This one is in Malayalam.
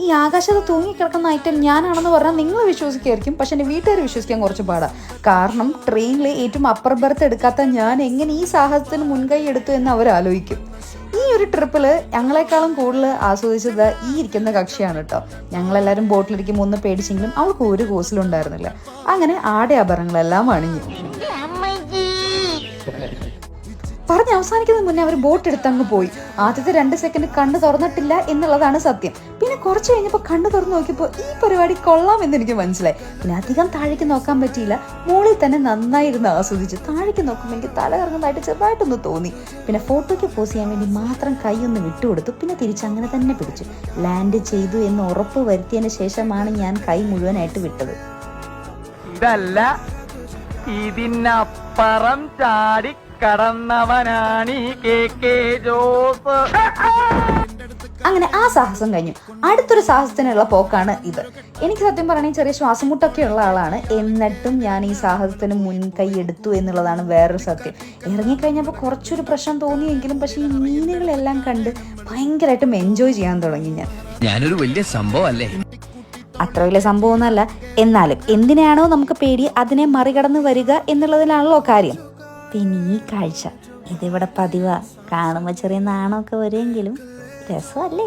ഈ ആകാശത്ത് തൂങ്ങിക്കിടക്കുന്ന ഐറ്റം ഞാനാണെന്ന് പറഞ്ഞാൽ നിങ്ങൾ വിശ്വസിക്കുമായിരിക്കും, പക്ഷെ എൻ്റെ വീട്ടുകാർ വിശ്വസിക്കാൻ കുറച്ച് പാടാണ്. കാരണം ട്രെയിനിൽ ഏറ്റവും അപ്പർ ബർത്ത് എടുക്കാത്ത ഞാൻ എങ്ങനെ ഈ സാഹസത്തിന് മുൻകൈ എടുത്തു എന്ന് അവർ ആലോചിക്കും. ഈ ഒരു ട്രിപ്പിൽ ഞങ്ങളെക്കാളും കൂടുതൽ ആസ്വദിച്ചത് ഈ ഇരിക്കുന്ന കക്ഷിയാണ് കേട്ടോ. ഞങ്ങളെല്ലാവരും ബോട്ടിലിരിക്കുമ്പോൾ ഒന്ന് പേടിച്ചെങ്കിലും അവൾക്ക് ഒരു കോസിലുണ്ടായിരുന്നില്ല. അങ്ങനെ ആടെ ആഭരണങ്ങളെല്ലാം അണിഞ്ഞു. പറഞ്ഞ് അവസാനിക്കുന്നതിന് മുന്നേ അവർ ബോട്ട് എടുത്തങ്ങ് പോയി. ആദ്യത്തെ 2 സെക്കൻഡ് കണ്ണ് തുറന്നിട്ടില്ല എന്നുള്ളതാണ് സത്യം. പിന്നെ കുറച്ച് കഴിഞ്ഞപ്പോൾ കണ്ണ് തുറന്ന് നോക്കിയപ്പോൾ ഈ പരിപാടി കൊള്ളാമെന്ന് എനിക്ക് മനസ്സിലായി. പിന്നെ അധികം താഴേക്ക് നോക്കാൻ പറ്റിയില്ല. മുകളിൽ തന്നെ നന്നായിരുന്നു ആസ്വദിച്ചു. താഴേക്ക് നോക്കുമ്പോൾ എനിക്ക് തല ഇറങ്ങുന്നതായിട്ട് ചെറുതായിട്ടൊന്ന് തോന്നി. പിന്നെ ഫോട്ടോയ്ക്ക് പോസ് ചെയ്യാൻ വേണ്ടി മാത്രം കൈ ഒന്ന് വിട്ടുകൊടുത്തു. പിന്നെ തിരിച്ചങ്ങനെ തന്നെ പിടിച്ചു. ലാൻഡ് ചെയ്തു എന്ന് ഉറപ്പ് വരുത്തിയതിന് ശേഷമാണ് ഞാൻ കൈ മുഴുവനായിട്ട് വിട്ടത്. ഇതല്ല, ഇതിനപ്പുറം ചാടി കടന്നവനാണ് KK ജോസ്. അങ്ങനെ ആ സാഹസം കഴിഞ്ഞു. അടുത്തൊരു സാഹസത്തിനുള്ള പോക്കാണ് ഇത്. എനിക്ക് സത്യം പറയണമെങ്കിൽ ചെറിയ ശ്വാസം മുട്ടൊക്കെ ഉള്ള ആളാണ്. എന്നിട്ടും ഞാൻ ഈ സാഹസത്തിന് മുൻകൈ എടുത്തു എന്നുള്ളതാണ് വേറൊരു സത്യം. ഇറങ്ങിക്കഴിഞ്ഞപ്പോൾ കുറച്ചൊരു പ്രശ്നം തോന്നിയെങ്കിലും പക്ഷെ ഈ മീനുകളെല്ലാം കണ്ട് ഭയങ്കരമായിട്ടും എൻജോയ് ചെയ്യാൻ തുടങ്ങി. ഞാനൊരു വലിയ സംഭവം അല്ലേ? അത്ര വലിയ സംഭവമൊന്നുമല്ല, എന്നാലും എന്തിനാണോ നമുക്ക് പേടി അതിനെ മറികടന്ന് വരിക എന്നുള്ളതിലാണല്ലോ കാര്യം. പിന്നെ ഈ കാഴ്ച ഇതിവിടെ പതിവാ. കാണുമ്പോൾ ചെറിയ നാണമൊക്കെ വരുമെങ്കിലും രസമല്ലേ?